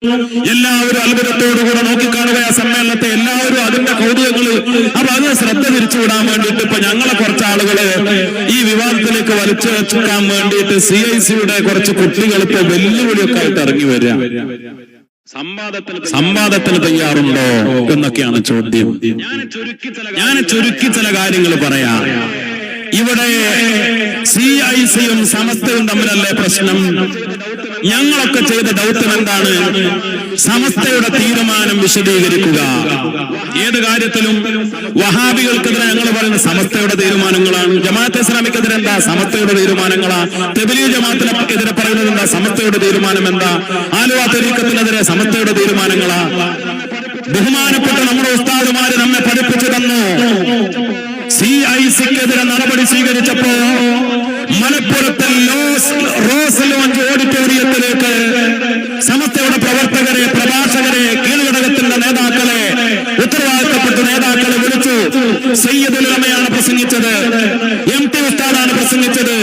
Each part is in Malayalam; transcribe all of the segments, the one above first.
എല്ലാവരും അത്ഭുതത്തോടുകൂടെ നോക്കിക്കാണുക ആ സമ്മേളനത്തെ. എല്ലാവരും അതിന്റെ കൗതുകങ്ങള്. അപ്പൊ അത് ശ്രദ്ധ തിരിച്ചുവിടാൻ വേണ്ടിയിട്ട് ഇപ്പൊ ഞങ്ങളെ കുറച്ച് ആളുകള് ഈ വിവാദത്തിലേക്ക് വലിച്ചു വെക്കാൻ വേണ്ടിയിട്ട് CIC-യുടെ കുറച്ച് കുട്ടികൾ ഇപ്പൊ വെല്ലുവിളിയൊക്കെ ആയിട്ട് ഇറങ്ങി വരിക. സംവാദത്തിന് തയ്യാറുണ്ടോ എന്നൊക്കെയാണ് ചോദ്യം. ഞാൻ ചുരുക്കി ചില കാര്യങ്ങൾ പറയാം. ഇവിടെ CIC-യും സമസ്തയും തമ്മിലല്ലേ പ്രശ്നം? ഞങ്ങളൊക്കെ ചെയ്ത ദൗത്യം എന്താണ്? സമസ്തയുടെ തീരുമാനം വിശദീകരിക്കുക. ഏത് കാര്യത്തിലും വഹാബികൾക്കെതിരെ ഞങ്ങൾ പറയുന്ന സമസ്തയുടെ തീരുമാനങ്ങളാണ്. ജമാഅത്തെ ഇസ്ലാമിക്കെതിരെ എന്താ? സമസ്തയുടെ തീരുമാനങ്ങളാ. തബ്ലീഗ് ജമാഅത്തിനെതിരെ പറയുന്നത് എന്താ? സമസ്തയുടെ തീരുമാനം എന്താ? ആലുവ തരീഖത്തിനെതിരെ സമസ്തയുടെ തീരുമാനങ്ങളാ. ബഹുമാനപ്പെട്ട നമ്മുടെ ഉസ്താദുമാര് നമ്മെ പഠിപ്പിച്ചു തന്നു. CIC-ക്കെതിരെ നടപടി സ്വീകരിച്ചപ്പോ മലപ്പുറത്തെ റോസ് ലോഞ്ച് ഓഡിറ്റോറിയത്തിലേക്ക് സമസ്തയുടെ പ്രവർത്തകരെ, പ്രഭാഷകരെ, കീഴ്ഘടകത്തിന്റെ നേതാക്കളെ, ഉത്തരവാദിത്തപ്പെട്ട നേതാക്കളെ വിളിച്ചു. സയ്യിദുൽ ഉലമയാണ് പ്രസംഗിച്ചത്, MT ഉസ്താദാണ് പ്രസംഗിച്ചത്,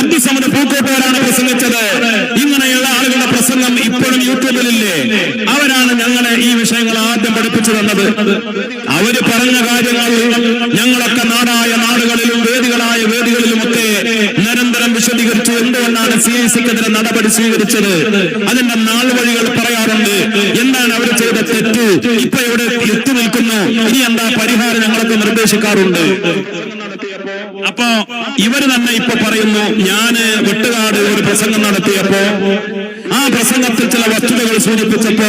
അബ്ദുസമദ് പൂക്കോട്ടൂരാണ് പ്രസംഗിച്ചത്. ഇങ്ങനെയുള്ള ആളുകളുടെ പ്രസംഗം ഇപ്പോഴും യൂട്യൂബിലില്ലേ? അവരാണ് ഞങ്ങളെ ഈ വിഷയങ്ങൾ ആദ്യം പഠിപ്പിച്ചു തന്നത്. അവര് പറഞ്ഞ കാര്യങ്ങൾ ഞങ്ങളൊക്കെ നാടായ നാടുകളിലും വേദികളായ വേദികളിലുമൊക്കെ നിരന്തരം വിശദീകരിച്ചു. എന്തുകൊണ്ടാണ് CIC-ക്കെതിരെ നടപടി സ്വീകരിച്ചത്? അതിന്റെ നാൾ വഴികൾ പറയാറുണ്ട്. എന്താണ് അവർ ചെയ്ത തെറ്റ്? ഇപ്പൊ ഇവിടെ എത്തി നിൽക്കുന്നു, ഇനി എന്താ പരിഹാരം? ഞങ്ങളൊക്കെ നിർദ്ദേശിക്കാറുണ്ട്. അപ്പോ ഇവര് തന്നെ ഇപ്പൊ പറയുന്നു, ഞാന് വെട്ടുകാട് ഒരു പ്രസംഗം നടത്തിയപ്പോ ആ പ്രസംഗത്തിൽ ചില വസ്തുതകൾ സൂചിപ്പിച്ചപ്പോ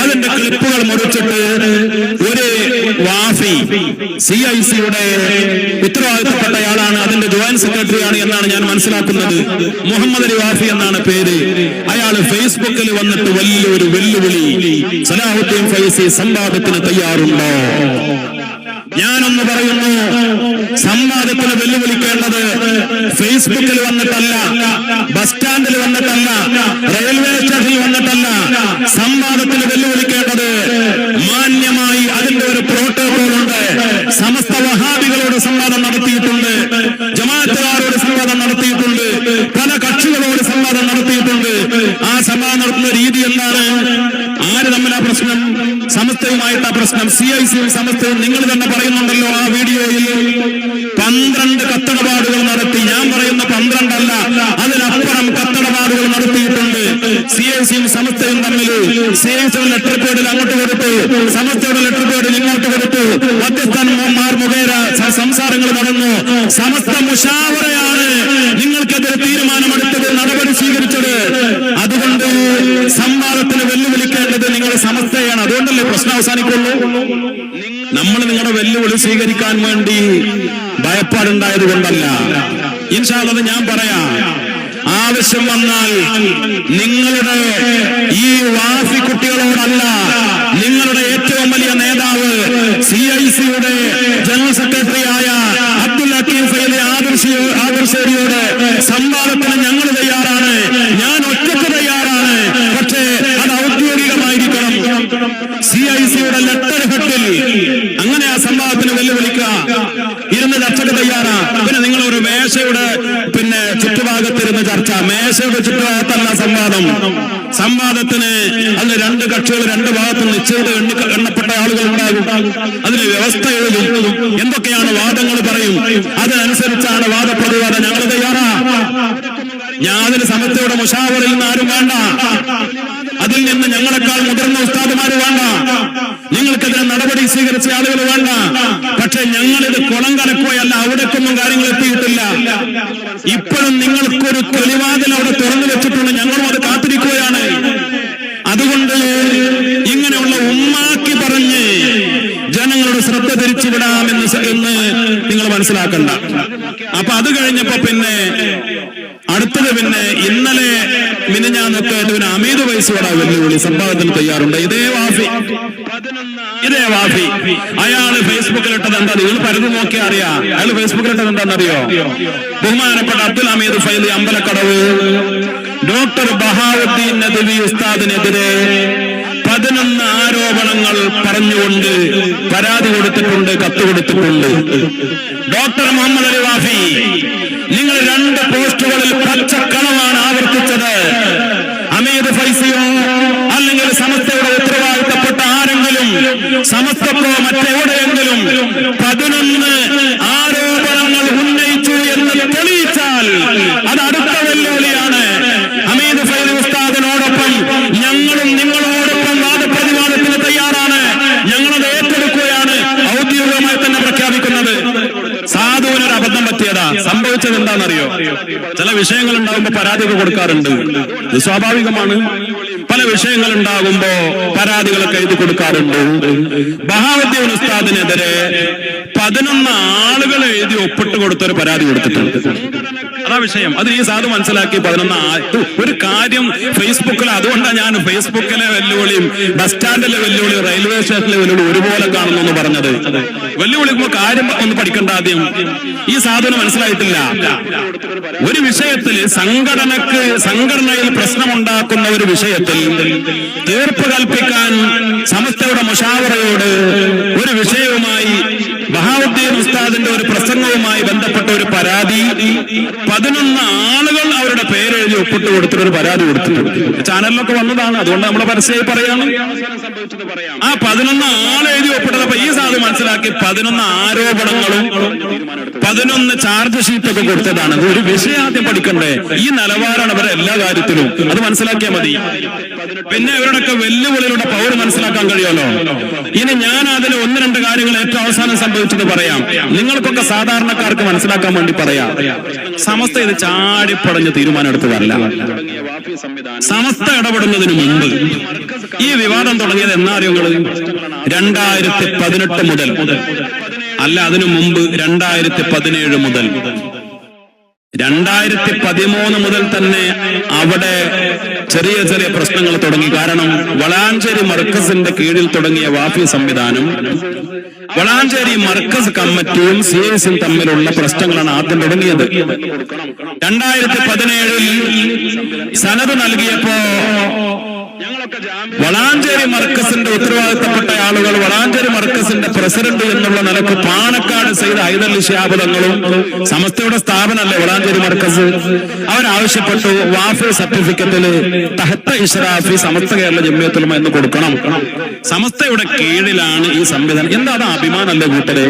അതിന്റെ ക്ലിപ്പുകൾ മുറിച്ചിട്ട് ഒരു വാഫി, CIC-യുടെ ഉത്തരവാദിത്തപ്പെട്ടയാളാണ്, അതിന്റെ ജോയിന്റ് സെക്രട്ടറിയാണ് എന്നാണ് ഞാൻ മനസ്സിലാക്കുന്നത്. മുഹമ്മദ് അലി വാഫി എന്നാണ് പേര്. അയാൾ ഫേസ്ബുക്കിൽ വന്നിട്ട് വലിയൊരു വെല്ലുവിളി. സലാഹുദ്ദീൻ ഫൈസി സംവാദത്തിന് തയ്യാറുണ്ടോ? ഞാനൊന്ന് പറയുന്നു, സംവാദത്തിന് വെല്ലുവിളിക്കേണ്ടത് ഫേസ്ബുക്കിൽ വന്നിട്ടല്ല, ബസ് സ്റ്റാൻഡിൽ വന്നിട്ടല്ല, റെയിൽവേ സ്റ്റേഷനിൽ വന്നിട്ടല്ല. സംവാദത്തിന് വെല്ലുവിളിക്കേണ്ടത് മാന്യമായി അതിന്റെ ഒരു പ്രോട്ടോകോൾ ഉണ്ട്. സമസ്ത വഹാബികളോട് സംവാദം നടത്തിയിട്ടുണ്ട്, ജമാഅത്തുകാരോട് സംവാദം നടത്തിയിട്ടുണ്ട്, പല കക്ഷികളോട് സംവാദം നടത്തിയിട്ടുണ്ട്. ആ സംവാദം നടത്തുന്ന രീതി എന്താണ്? ആര് തമ്മിലാ പ്രശ്നം? സമസ്തയുമായിട്ടാ പ്രശ്നം. CIC-യും സമസ്തയും നിങ്ങൾ തന്നെ പറയുന്നുണ്ടല്ലോ ആ വീഡിയോയിൽ 12 കത്തടപാടുകൾ നടത്തി. ഞാൻ പറയുന്ന 12 അല്ല, അതിനപ്പുറം കത്തടപാടുകൾ നടത്തിയിട്ടുണ്ട്. CIC-യും സമസ്തയും തമ്മിൽ. CIC-യുടെ ലെറ്റർ പേഡിൽ അങ്ങോട്ട് കൊടുത്തു, സമസ്തയുടെ ലെറ്റർ പേഡിൽ ഇങ്ങോട്ട് കൊടുത്തു. മധ്യസ്ഥന്മാർ മുഖേന സംസാരങ്ങൾ നടന്നു. സമസ്ത മുശാവറയാണ് നിങ്ങൾക്കെതിരെ തീരുമാനമെടുത്തത്, നടപടി സ്വീകരിച്ചത്. അതുകൊണ്ട് സംവാദത്തിന് വെല്ലുവിളിക്കേണ്ടത് നിങ്ങൾ സമസ്തയാണ്. അതുകൊണ്ടല്ലേ പ്രശ്നം അവസാനിക്കുള്ളൂ. നമ്മൾ നിങ്ങളുടെ വെല്ലുവിളി സ്വീകരിക്കാൻ വേണ്ടി ഭയപ്പാടുണ്ടായത് കൊണ്ടല്ല. ഇൻഷാ അല്ലാഹ് ഞാൻ പറയാം, ആവശ്യം വന്നാൽ നിങ്ങളുടെ ഈ വാഫി കുട്ടികളോടല്ല, നിങ്ങളുടെ ഏറ്റവും വലിയ നേതാവ് CIC-യുടെ ജനറൽ സെക്രട്ടറിയായ അബ്ദുൽ ഹക്കീം ഫൈലി ആദർശേരിയോട് സംവാദത്തിന് ഞങ്ങൾ തയ്യാറാണ്. ഞാൻ ഒറ്റയ്ക്ക് തയ്യാറാണ്. പക്ഷേ അത് ഔദ്യോഗികമായിരിക്കണം. CIC-യുടെ ലെറ്റർ ഹെഡിൽ അങ്ങനെ ആ സംവാദത്തിന് വെല്ലുവിളിക്കുക. ഇരുന്ന് ചർച്ചയ്ക്ക് തയ്യാറാ. പിന്നെ നിങ്ങൾ ഒരു മേശയുടെ ചുറ്റുഭാഗത്തിരുന്ന് ചർച്ച. മേശയുടെ ചുറ്റുഭാഗത്തല്ല സംവാദം. സംവാദത്തിന് അതിന് 2 കക്ഷികൾ 2 ഭാഗത്തും നിശ്ചയിത എണ്ണപ്പെട്ട ആളുകൾ ഉണ്ടാകും. അതിന് വ്യവസ്ഥ എഴുതും. എന്തൊക്കെയാണ് വാദങ്ങൾ പറയും. അതിനനുസരിച്ചാണ് വാദപ്രതിവാദം. ഞങ്ങൾ തയ്യാറാ. ഞാൻ അതിന് സമസ്തയുടെ മുശാവറയിൽ നിന്ന് ആരും വേണ്ട. അതിൽ നിന്ന് ഞങ്ങളെക്കാൾ മുതിർന്ന ഉസ്താദുമാര് വേണ്ട. നിങ്ങൾക്കെതിരെ നടപടി സ്വീകരിച്ച ആളുകൾ വേണ്ട. പക്ഷെ ഞങ്ങളിത് കുളം കലക്കുകയല്ല, അവിടേക്കൊന്നും കാര്യങ്ങൾ എത്തിയിട്ടില്ല. ഇപ്പോഴും നിങ്ങൾക്കൊരു തെളിവാതിൽ അവിടെ തുറന്നു വെച്ചിട്ടുണ്ട്. ഞങ്ങളും അത് കാത്തിരിക്കുകയാണ്. അതുകൊണ്ട് ഇങ്ങനെയുള്ള ഉമ്മാക്കി പറഞ്ഞ് ജനങ്ങളുടെ ശ്രദ്ധ തിരിച്ചുവിടാമെന്ന് നിങ്ങൾ മനസ്സിലാക്കണ്ട. അപ്പൊ അത് കഴിഞ്ഞപ്പോ അടുത്തത് ഇന്നലെ മിനിഞ്ഞാന്നൊക്കെ അമീദ് വൈസിയോട് വെല്ലുവിളി. സംവാദത്തിന് തയ്യാറുണ്ട്. ഇതേ വാഫി അയാള് ഫേസ്ബുക്കിലിട്ടത് എന്താ? നിങ്ങൾ പരതി നോക്കിയാ അറിയാം. അയാൾ ഫേസ്ബുക്കിലിട്ടത് എന്താണെന്നറിയോ? ബഹുമാനപ്പെട്ട അബ്ദുൽ ഹമീദ് ഫൈലി അമ്പലക്കടവ് ഡോക്ടർ ബഹാവുദ്ദീൻ നദ്വി ഉസ്താദിനെതിരെ 11 ആരോപണങ്ങൾ പറഞ്ഞുകൊണ്ട് പരാതി കൊടുത്തിട്ടുണ്ട്, കത്ത് കൊടുത്തിട്ടുണ്ട്. ഡോക്ടർ മുഹമ്മദ് അലി വാഫി, നിങ്ങൾ 2 പോസ്റ്റുകളിൽ പച്ചക്കളവാണ് ആവർത്തിച്ചത്. ഹമീദ് ഫൈസിയോ അല്ലെങ്കിൽ സമസ്തയുടെ ഉത്തരവാദിത്തപ്പെട്ട ആരെങ്കിലും സമസ്തക്കോ മറ്റെവിടെയെങ്കിലും 11 ആരോപണങ്ങൾ ഉന്നയിച്ചു എന്ന് തെളിയിച്ചാൽ അത് അടുത്ത വെല്ലുവിളിയാണ്. ഹമീദ് ഫൈസി ഉസ്താദിനോടൊപ്പം ഞങ്ങളും നിങ്ങളോടൊപ്പം വാദപ്രതിവാദത്തിന് തയ്യാറാണ്. ഞങ്ങളത് ഏറ്റെടുക്കുകയാണ് ഔദ്യോഗികമായി തന്നെ പ്രഖ്യാപിക്കുന്നത്. സാധുവിനൊരു അബദ്ധം പറ്റിയതാ. സംഭവിച്ചത് എന്താണെന്നറിയോ? ചില വിഷയങ്ങൾ ഉണ്ടാകുമ്പോ പരാതികൾ കൊടുക്കാറുണ്ട്. ഇത് സ്വാഭാവികമാണ്. പല വിഷയങ്ങൾ ഉണ്ടാകുമ്പോ പരാതികളൊക്കെ എഴുതി കൊടുക്കാറുണ്ട്. ബഹാവുദ്ദീൻ ഉസ്താദിനെതിരെ 11 ആളുകൾ എഴുതി ഒപ്പിട്ട് കൊടുത്തൊരു പരാതി കൊടുത്തിട്ടുണ്ട്. അതാ വിഷയം. അത് ഈ സാധു മനസ്സിലാക്കി 11 ഒരു കാര്യം ഫേസ്ബുക്കിൽ. അതുകൊണ്ടാണ് ഞാൻ ഫേസ്ബുക്കിലെ വെല്ലുവിളിയും ബസ് സ്റ്റാൻഡിലെ വെല്ലുവിളിയും റെയിൽവേ സ്റ്റേഷനിലെ വെല്ലുവിളി ഒരുപോലെ കാണുന്നു എന്ന് പറഞ്ഞത്. വെല്ലുവിളിക്കുമ്പോ കാര്യം ഒന്ന് പഠിക്കേണ്ട. ആദ്യം ഈ സാധുവിന് മനസ്സിലായിട്ടില്ല. ഒരു വിഷയത്തിൽ സംഘടനയിൽ പ്രശ്നമുണ്ടാക്കുന്ന ഒരു വിഷയത്തിൽ തീർപ്പ് കൽപ്പിക്കാൻ സമസ്തയുടെ മുശാവറയോട് ഒരു വിഷയവുമായി ബഹാവുദ്ദീൻ ഉസ്താദിന്റെ ഒരു പ്രസംഗവുമായി ബന്ധപ്പെട്ട ഒരു പരാതി 11 ആളുകൾ അവരുടെ പേരെഴുതി ഒപ്പിട്ട് കൊടുത്തിട്ടൊരു പരാതി കൊടുത്തിട്ടുണ്ട്. ചാനലിലൊക്കെ വന്നതാണ്. അതുകൊണ്ട് നമ്മൾ പരസ്യമായി പറയാണ്. ആ 11 ആളെഴുതി ഒപ്പിട്ടപ്പോ ഈ സാധു മനസ്സിലാക്കി 11 ആരോപണങ്ങളും 11 ചാർജ് ഷീറ്റൊക്കെ കൊടുത്തതാണ്. ഒരു വിഷയം ആദ്യം പഠിക്കണ്ടേ? ഈ നിലവാരമാണ് അവരെ എല്ലാ കാര്യത്തിലും. അത് മനസ്സിലാക്കിയാൽ മതി. പിന്നെ ഇവരുടെയൊക്കെ വെല്ലുവിളികളുടെ പവർ മനസ്സിലാക്കാൻ കഴിയുമല്ലോ. ഇനി ഞാൻ അതിൽ 1-2 കാര്യങ്ങൾ ഏറ്റവും അവസാനം സംഭവിച്ചത് പറയാം. നിങ്ങൾക്കൊക്കെ സാധാരണക്കാർക്ക് മനസ്സിലാക്കാൻ വേണ്ടി പറയാം. സമസ്ത ഇത് ചാടിപ്പടഞ്ഞ് തീരുമാനം എടുത്തതല്ല. സമസ്ത ഇടപെടുന്നതിന് മുമ്പ് ഈ വിവാദം തുടങ്ങിയത് എന്നാറിയോ? 2018 മുതൽ അല്ല, അതിനു മുമ്പ് 2017 മുതൽ 2013 മുതൽ തന്നെ അവിടെ ചെറിയ ചെറിയ പ്രശ്നങ്ങൾ തുടങ്ങി. കാരണം വളാഞ്ചേരി മർക്കസിന്റെ കീഴിൽ തുടങ്ങിയ വാഫി സംവിധാനം വളാഞ്ചേരി മർക്കസ് കമ്മിറ്റിയും CISും തമ്മിലുള്ള പ്രശ്നങ്ങളാണ് ആദ്യം തുടങ്ങിയത്. 2017 സനത് നൽകിയപ്പോ വളാഞ്ചേരി മർക്കസിന്റെ ഉത്തരവാദിത്തപ്പെട്ട ആളുകൾ വളാഞ്ചേരി മർക്കസിന്റെ പ്രസിഡന്റ് എന്നുള്ള നിലക്ക് പാണക്കാട് സയ്യിദ് ഹൈദർ ശിഹാബ് തങ്ങളും സമസ്തയുടെ സ്ഥാപനമല്ലേ വളാഞ്ചേരി മർക്കസ്, അവരാവശ്യപ്പെട്ടു വാഫി സർട്ടിഫിക്കറ്റില് തഹത്ത ഇഷ്റാഫി സമസ്ത കേരള ജമിയത്തുൽ ഉലമ എന്ന് കൊടുക്കണം. സമസ്തയുടെ കീഴിലാണ് ഈ സംവിധാനം. എന്താ അത് അഭിമാനമല്ലേ കൂട്ടരെ?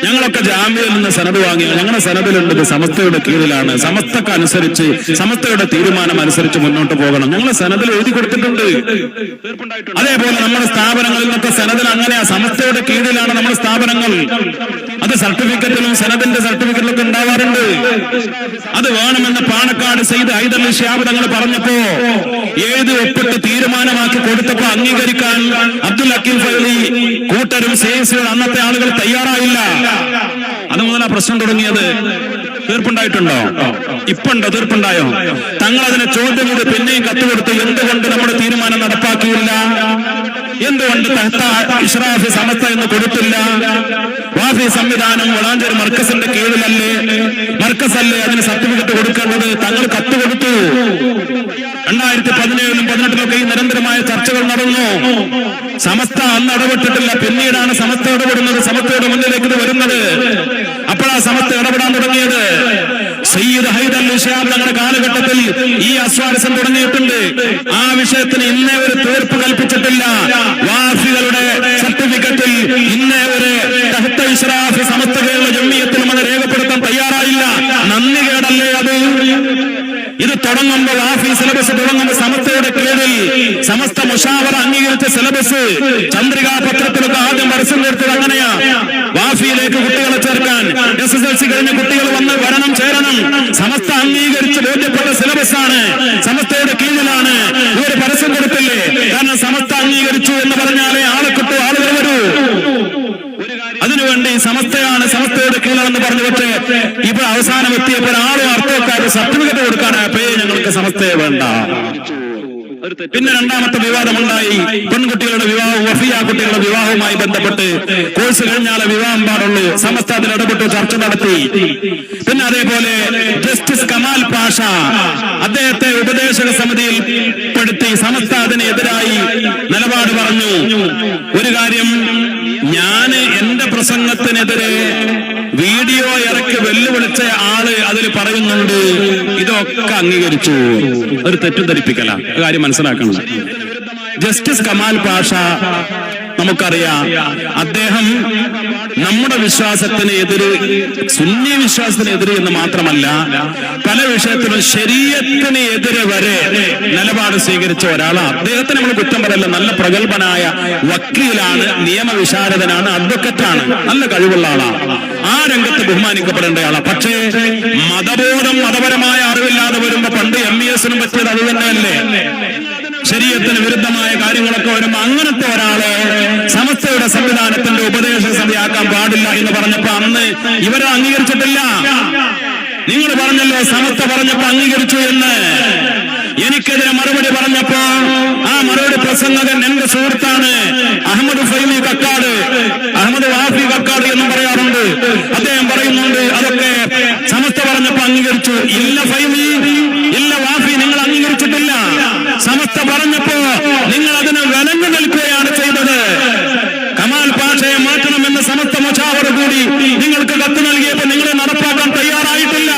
ഞങ്ങളൊക്കെ ജാമ്യയിൽ നിന്ന് സനത് വാങ്ങിയ ഞങ്ങളുടെ സനതിലുണ്ടത് സമസ്തയുടെ കീഴിലാണ്. സമസ്തക്ക് അനുസരിച്ച് സമസ്തയുടെ തീരുമാനം അനുസരിച്ച് മുന്നോട്ട് പോകണം. ഞങ്ങളെ സനതിൽ എഴുതി കൊടുത്തിട്ടുണ്ട്. അതേപോലെ നമ്മുടെ സ്ഥാപനങ്ങളിൽ നിന്നൊക്കെ സനതിൽ അങ്ങനെയാ. സമസ്തയുടെ കീഴിലാണ് നമ്മുടെ സ്ഥാപനങ്ങൾ. അത് സർട്ടിഫിക്കറ്റിലും സനദിന്റെ സർട്ടിഫിക്കറ്റിലൊക്കെ ഉണ്ടാവാറുണ്ട്. അത് വേണമെന്ന് പാണക്കാട് സയ്യിദ് ഹൈദർ ശിഹാബ് തങ്ങൾ പറഞ്ഞപ്പോ എഴുതി ഒപ്പിട്ട് തീരുമാനമാക്കി കൊടുത്തപ്പോ അംഗീകരിക്കാൻ അബ്ദുൽ ഹക്കീം ഫൈലി കൂട്ടരും CISും അന്നത്തെ ആളുകൾ തയ്യാറായില്ല. അത് മുതലാ പ്രശ്നം തുടങ്ങിയത്. തീർപ്പുണ്ടായിട്ടുണ്ടോ? ഇപ്പുണ്ടോ? തീർപ്പുണ്ടായോ? തങ്ങൾ അതിനെ ചോദ്യം ചെയ്ത് പിന്നെയും കത്തുകൊടുത്ത് എന്തുകൊണ്ട് നമ്മുടെ തീരുമാനം നടപ്പാക്കിയില്ല, എന്തുകൊണ്ട് തഹത്ത ഇഷ്റാഫി സമസ്ത എന്ന് കൊടുത്തില്ല, വാഫി സംവിധാനം വളാഞ്ചേരി മർക്കസിന്റെ കീഴിലല്ലേ, മർക്കസല്ലേ അതിന് സർട്ടിഫിക്കറ്റ് കൊടുക്കേണ്ടത്, തങ്ങൾ കത്ത് കൊടുത്തു. 2017 18 ഈ നിരന്തരമായ ചർച്ചകൾ നടന്നു. സമസ്ത അന്ന് ഇടപെട്ടിട്ടില്ല. പിന്നീടാണ് സമസ്ത ഇടപെടുന്നത്, സമസ്തയുടെ മുന്നിലേക്ക് ഇത് വരുന്നത്. അപ്പോഴാ സമസ്ത ഇടപെടാൻ തുടങ്ങിയത്. സയ്യിദ് ഹൈദർ ശിഹാബ് തങ്ങളുടെ കാലഘട്ടത്തിൽ ഈ അസ്വാരസ്യം തുടങ്ങിയിട്ടുണ്ട്. ആ വിഷയത്തിന് ഇന്നേ ഒരു തീർപ്പ് കൽപ്പിച്ചിട്ടില്ല. വാഫികളുടെ സർട്ടിഫിക്കറ്റിൽ ഇന്നേ ഒരു തഹത്ത ഇഷ്റാഫി സമസ്ത കേരള ജമിയത്തുൽ ഉലമ രേഖപ്പെടുത്താൻ തയ്യാറായില്ല. നന്ദി കേടല്ലേ അത്? ഇത് തുടങ്ങുമ്പോൾ വാഫി സിലബസ് തുടങ്ങുമ്പോൾ സമസ്തയുടെ കീഴിൽ സമസ്ത മുശാവറ അംഗീകരിച്ച സിലബസ് ചന്ദ്രികാ പത്രത്തിലൊക്കെ ആദ്യം പരസ്യം കൊടുത്തത് അങ്ങനെയാ. വാഫിയിലേക്ക് കുട്ടികളെ ചേർക്കാൻ SSLC കഴിഞ്ഞ കുട്ടികൾ വരണം, ചേരണം. സമസ്ത അംഗീകരിച്ച് ബോധ്യപ്പെട്ട സിലബസ് ആണ്, സമസ്തയുടെ കീഴിലാണ്. ഇവര് പരസ്യം കൊടുത്തില്ലേ? കാരണം സമസ്ത അംഗീകരിച്ചു എന്ന് പറഞ്ഞാലേ ആളെ കിട്ടൂ, ആളുകൾ വരൂ. അതിനുവേണ്ടി സമസ്തയാണ്, സമസ്തയുടെ കീഴിലാണെന്ന് പറഞ്ഞു. പക്ഷേ ഇപ്പൊ അവസാനം എത്തിയപ്പോൾ ആളും അർത്ഥക്കാര് സർട്ടിഫിക്കറ്റ് കൊടുക്കാനായപ്പോ ഞങ്ങൾക്ക് സമസ്തയെ വേണ്ട. പിന്നെ രണ്ടാമത്തെ വിവാദമുണ്ടായി. പെൺകുട്ടികളുടെ വിവാഹം, വഫിയ കുട്ടികളുടെ വിവാഹവുമായി ബന്ധപ്പെട്ട് കോഴ്സ് കഴിഞ്ഞാലേ വിവാഹം പാടുള്ളൂ. സമസ്ത അതിൽ ഇടപെട്ട് ചർച്ച നടത്തി. പിന്നെ അതേപോലെ ജസ്റ്റിസ് കമാൽ പാഷ അദ്ദേഹത്തെ ഉപദേശക സമിതിയിൽ പെടുത്തി. സമസ്ത അതിനെതിരായി നിലപാട് പറഞ്ഞു. ഒരു കാര്യം, ഞാൻ എന്റെ പ്രസംഗത്തിനെതിരെ വീഡിയോ ഇറക്കി വെല്ലുവിളിച്ച ആള് അതിൽ പറയുന്നുണ്ട് ഇതൊക്കെ അംഗീകരിച്ചു. ഒരു തെറ്റിദ്ധരിപ്പിക്കല. കാര്യം മനസ്സിലാക്കണം. ജസ്റ്റിസ് കമാൽ പാഷ നമുക്കറിയാം, അദ്ദേഹം നമ്മുടെ വിശ്വാസത്തിന് എതിര്, സുന്നി വിശ്വാസത്തിന് എതിര് എന്ന് മാത്രമല്ല പല വിഷയത്തിലും ശരീഅത്തിന് എതിരെ വരെ നിലപാട് സ്വീകരിച്ച ഒരാളാണ്. അദ്ദേഹത്തിന് നമ്മൾ കുറ്റം പറയല്ല, നല്ല പ്രഗത്ഭനായ വക്കീലാണ്, നിയമവിശാരദനാണ്, അഡ്വക്കറ്റാണ്, നല്ല കഴിവുള്ള ആളാണ്, ആ രംഗത്ത് ബഹുമാനിക്കപ്പെടേണ്ട ആളാണ്. പക്ഷേ മതബോധം, മതപരമായ അറിവില്ലാതെ വരുമ്പോ പണ്ട് MES-നും പറ്റിയത് അത് തന്നെയല്ലേ? ശരീഅത്തിന് വിരുദ്ധമായ കാര്യങ്ങളൊക്കെ വരുമ്പോ അങ്ങനത്തെ ഒരാളെ സമസ്തയുടെ സംവിധാനത്തിന്റെ ഉപദേശ സഭയാക്കാൻ പാടില്ല എന്ന് പറഞ്ഞപ്പോ അന്ന് ഇവരെ അംഗീകരിച്ചിട്ടില്ല. നിങ്ങൾ പറഞ്ഞല്ലോ സമസ്ത പറഞ്ഞപ്പോ അംഗീകരിച്ചു എന്ന്. എനിക്കെതിരെ മറുപടി പറഞ്ഞപ്പോ ആ മറുപടി പ്രസംഗകൻ എന്റെ സുഹൃത്താണ് അഹമ്മദ് ഫൈലി കക്കാട്, അഹമ്മദ് വാഫി കക്കാട് എന്നും പറയാറുണ്ട്. അദ്ദേഹം പറയുന്നുണ്ട് അതൊക്കെ സമസ്ത പറഞ്ഞപ്പോ അംഗീകരിച്ചു. ഇല്ല ഫൈലി, ഇല്ല വാഫി, നിങ്ങൾ അംഗീകരിച്ചിട്ടില്ല. സമസ്ത പറഞ്ഞപ്പോ നിങ്ങൾ അതിന് വിലങ്ങു നിൽക്കുകയാണ് ചെയ്തത്. കമാൽ പാഷയെ മാറ്റണമെന്ന് സമസ്ത മുഷാവറ കൂടി നിങ്ങൾക്ക് കത്ത് നൽകിയപ്പോ നിങ്ങൾ നടപ്പാക്കാൻ തയ്യാറായിട്ടില്ല.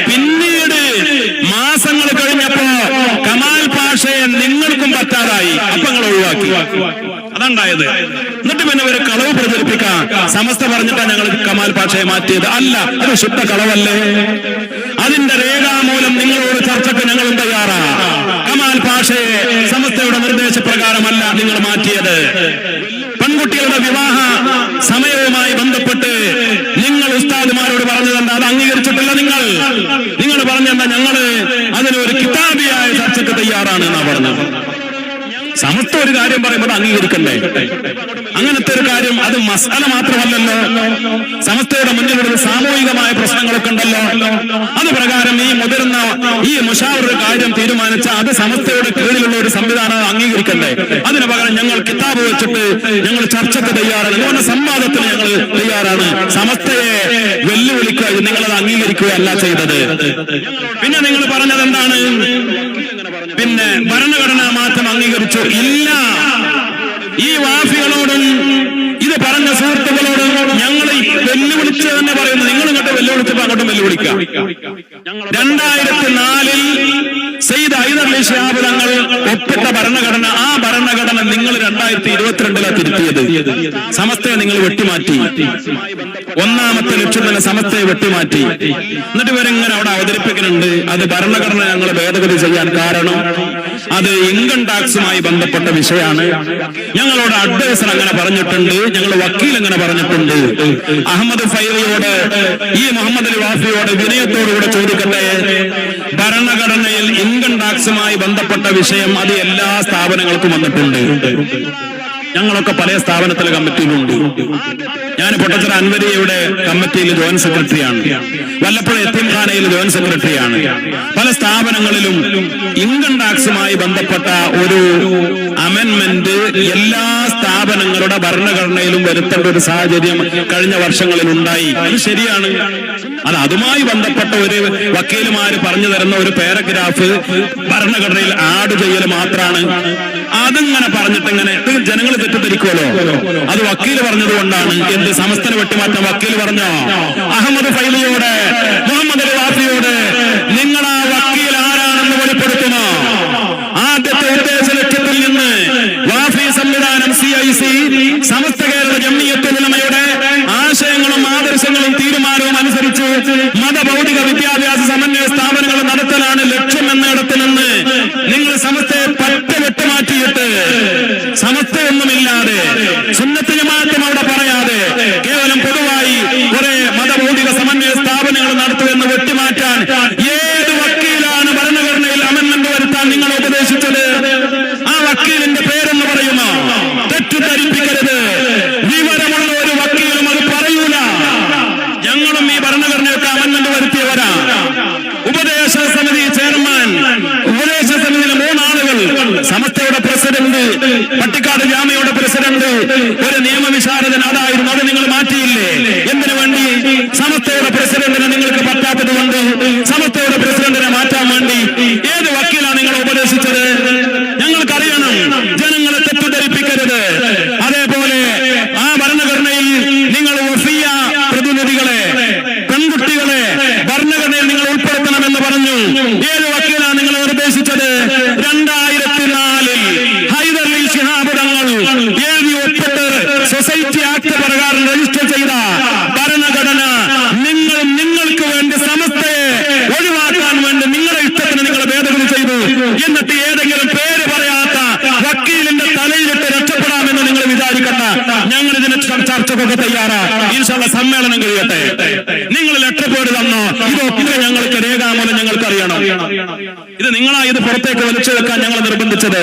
പിന്നീട് മാസങ്ങൾ കഴിഞ്ഞപ്പോ കമാൽ പാഷയെ നിങ്ങൾക്കും പറ്റാതായി, അപ്പൊ നിങ്ങൾ ഒഴിവാക്കി. അതുണ്ടായത്. എന്നിട്ട് പിന്നെ ഒരു കളവ് പ്രചരിപ്പിക്കാം, സമസ്ത പറഞ്ഞിട്ടാണ് ഞങ്ങൾ കമാൽ പാഷയെ മാറ്റിയത്. അല്ല, അത് ശുദ്ധ കളവല്ലേ? അതിന്റെ രേഖാമൂലം നിങ്ങളോട് ചർച്ചയ്ക്ക് ഞങ്ങളും തയ്യാറാ. കമാൽ പാഷയെ സമസ്തയുടെ നിർദ്ദേശപ്രകാരമല്ല നിങ്ങൾ മാറ്റിയത്. പെൺകുട്ടികളുടെ വിവാഹ സമയവുമായി ബന്ധപ്പെട്ട് നിങ്ങൾ ഉസ്താദുമാരോട് പറഞ്ഞതെന്താ? അത് അംഗീകരിച്ചിട്ടില്ല. നിങ്ങൾ പറഞ്ഞെന്താ? ഞങ്ങള് അതിനൊരു കിതാബിയായ ചർച്ചയ്ക്ക് തയ്യാറാണ് എന്നാ പറഞ്ഞത്. സമസ്ത ഒരു കാര്യം പറയുമ്പോൾ അംഗീകരിക്കണ്ടേ? അങ്ങനത്തെ ഒരു കാര്യം അത് മസ്അല മാത്രമല്ലല്ലോ. സമസ്തയുടെ മുന്നിലുള്ള സാമൂഹികമായ പ്രശ്നങ്ങളൊക്കെ ഉണ്ടല്ലോ. അത് പ്രകാരം ഈ മുതിർന്ന ഈ മുഷാവറ കാര്യം തീരുമാനിച്ച അത് സമസ്തയുടെ കീഴിലുള്ള ഒരു സംവിധാനം അംഗീകരിക്കണ്ടേ? അതിന് പകരം ഞങ്ങൾ കിതാബ് വെച്ചിട്ട് ഞങ്ങൾ ചർച്ചയ്ക്ക് തയ്യാറാണ്, അതുപോലെ സംവാദത്തിന് ഞങ്ങൾ തയ്യാറാണ്. സമസ്തയെ വെല്ലുവിളിക്കുക, നിങ്ങളത് അംഗീകരിക്കുകയല്ല ചെയ്തത്. പിന്നെ നിങ്ങൾ പറഞ്ഞത് എന്താണ്? പിന്നെ ഭരണഘടനാ മാറ്റം അംഗീകരിച്ചു. ഇല്ല, ഈ വാഫികളോടും ഇത് പറഞ്ഞ സുഹൃത്തുക്കളോടും ഞങ്ങൾ വെല്ലുവിളിച്ച് തന്നെ പറയുന്നു. നിങ്ങൾ ഇങ്ങോട്ട് വെല്ലുവിളിച്ചപ്പോ അങ്ങോട്ടും വെല്ലുവിളിക്കാം. 2004 സയ്യിദ് ഹൈദർ അലി ശിഹാബ് തങ്ങൾ ഒപ്പിട്ട ഭരണഘടന, ആ ഭരണഘടന നിങ്ങൾ 2022 തിരുത്തിയത്. സമസ്തയെ നിങ്ങൾ വെട്ടിമാറ്റി. ഒന്നാമത്തെ ലക്ഷ്യം തന്നെ സമസ്തയെ വെട്ടിമാറ്റി. എന്നിട്ട് ഇവരെങ്ങനെ അവിടെ അവതരിപ്പിക്കുന്നുണ്ട്, അത് ഭരണഘടന ഞങ്ങൾ ഭേദഗതി ചെയ്യാൻ കാരണം അത് ഇൻകം ടാക്സുമായി ബന്ധപ്പെട്ട വിഷയമാണ്. ഞങ്ങളോട് അഡ്വൈസർ അങ്ങനെ പറഞ്ഞിട്ടുണ്ട്, ഞങ്ങൾ വക്കീൽ അങ്ങനെ പറഞ്ഞിട്ടുണ്ട്. അഹമ്മദ് ഫൈലിയോട്, ഈ മുഹമ്മദ് അലി വാഫിയോട് വിനയത്തോടുകൂടെ ചോദിക്കട്ടെ, ഭരണഘടനയിൽ ഇൻകം ടാക്സുമായി ബന്ധപ്പെട്ട വിഷയം അത് എല്ലാ സ്ഥാപനങ്ങൾക്കും വന്നിട്ടുണ്ട്. ഞങ്ങളൊക്കെ പല സ്ഥാപനത്തിലെ കമ്മിറ്റിയിലുണ്ട്. ഞാൻ പൊട്ടച്ചിറ അൻവരിയുടെ കമ്മിറ്റിയിൽ ജോയിന്റ് സെക്രട്ടറിയാണ്, വല്ലപ്പുഴ യത്തീംഖാനയിൽ ജോയിന്റ് സെക്രട്ടറിയാണ്. പല സ്ഥാപനങ്ങളിലും ഇൻകം ടാക്സുമായി ബന്ധപ്പെട്ട ഒരു അമെന്റ്മെന്റ് എല്ലാ സ്ഥാപനങ്ങളുടെ ഭരണഘടനയിലും വരുത്തേണ്ട ഒരു സാഹചര്യം കഴിഞ്ഞ വർഷങ്ങളിൽ ഉണ്ടായി. അത് ശരിയാണ്. അതുമായി ബന്ധപ്പെട്ട ഒരു വക്കീലുമാര് പറഞ്ഞു തരുന്ന ഒരു പാരഗ്രാഫ് ഭരണഘടനയിൽ ആഡ് ചെയ്യൽ മാത്രമാണ്. അതിങ്ങനെ പറഞ്ഞിട്ടിങ്ങനെ ജനങ്ങൾ തെറ്റിദ്ധരിക്കുമല്ലോ. അത് വക്കീൽ പറഞ്ഞതുകൊണ്ടാണ്. എന്ത് സമസ്തനെ വെട്ടിമാറ്റം വക്കീൽ പറഞ്ഞോ? അഹമ്മദ് ഫൈലിയോട്, മുഹമ്മദ് അലി വാഫിയോട് നിങ്ങൾ ആ വക്കീൽ ആരാണെന്ന് വെളിപ്പെടുത്തുമോ? ആദ്യത്തെ ഉദ്ദേശ ലക്ഷ്യത്തിൽ നിന്ന് വാഫി സംവിധാനം CIC സമസ്ത കേരള ജംഇയ്യത്തുൽ ഉലമയുടെ ആശയങ്ങളും ആദർശങ്ങളും തീരുമാനവും അനുസരിച്ച് മതഭൗതിക വിദ്യാഭ്യാസ സമന്വയ സ്ഥാപനങ്ങൾ നടത്തലാണ് ലക്ഷ്യം എന്നിടത്ത് നിന്ന് നിങ്ങൾ സമസ്തയെ പറ്റ വെട്ടുമാറ്റിയിട്ട് സമസ്തയൊന്നുമില്ലാതെ സുന്നത്ത് ജമാഅത്തും അവിടെ പറയാതെ കേവലം പൊതുവായി കുറെ മതഭൗതിക സമന്വയ സ്ഥാപനങ്ങൾ നടത്തുമെന്ന് വെട്ടിമാറ്റാൻ ഏത് വക്കീലാണ് ഭരണഘടനയിൽ അമെന്റ്മെന്റ് വരുത്താൻ നിങ്ങൾ ഉപദേശിച്ചത്? ആ വക്കീലിന്റെ പേരെന്ന് പറയുമോ? തെറ്റിദ്ധരിപ്പിക്കരുത്. വിവരമുള്ള ഒരു വക്കീലും അത് പറയൂല. ഞങ്ങളും ഈ ഭരണഘടനയൊക്കെ അമെന്റ്മെന്റ് വരുത്തിയവരാ. ഉപദേശ സമിതി ചെയർമാൻ, ഉപദേശ സമിതിയിലെ 3 ആളുകൾ, സമസ്തയുടെ പ്രസിഡന്റ്, പട്ടിക്കാട് ജാമിയയുടെ പ്രസിഡന്റ്, ഒരു നിയമവിശാരദൻ, അതായിരുന്നു. അത് നിങ്ങൾ മാറ്റിയില്ലേ? എന്തിനു വേണ്ടി? സമസ്തയുടെ പ്രസിഡന്റിനെ നിങ്ങൾക്ക് പറ്റാത്തത് കൊണ്ട് സമസ്തയുടെ പ്രസിഡന്റിനെ മാറ്റാൻ വേണ്ടി ഏത് വക്കീലാണ് നിങ്ങൾ ഉപദേശിച്ചത്? ഞങ്ങൾക്കറിയണം. ജനങ്ങളെ തെറ്റിദ്ധരിപ്പിക്കരുത്. അതേപോലെ ആ ഭരണഘടനയിൽ നിങ്ങൾ വഫിയ പ്രതിനിധികളെ, പെൺകുട്ടികളെ ഭരണഘടനയിൽ നിങ്ങൾ ഉൾപ്പെടുത്തണമെന്ന് പറഞ്ഞു. ഏത് വക്കീലാണ് നിങ്ങൾ നിർദ്ദേശിച്ചത്? 2004 ചർച്ചക്കൊക്കെ തയ്യാറാ. ഇൻഷാ അല്ലാഹ് സമ്മേളനം കഴിയട്ടെ. നിങ്ങൾ ലെറ്റർ പേര് തന്നോ? ഇതൊക്കെ ഞങ്ങൾക്ക് രേഖാമൂലം ഞങ്ങൾക്ക് അറിയണം. ഇത് നിങ്ങളാ ഇത് പുറത്തേക്ക് വലിച്ചു വെക്കാൻ ഞങ്ങൾ നിർബന്ധിച്ചത്.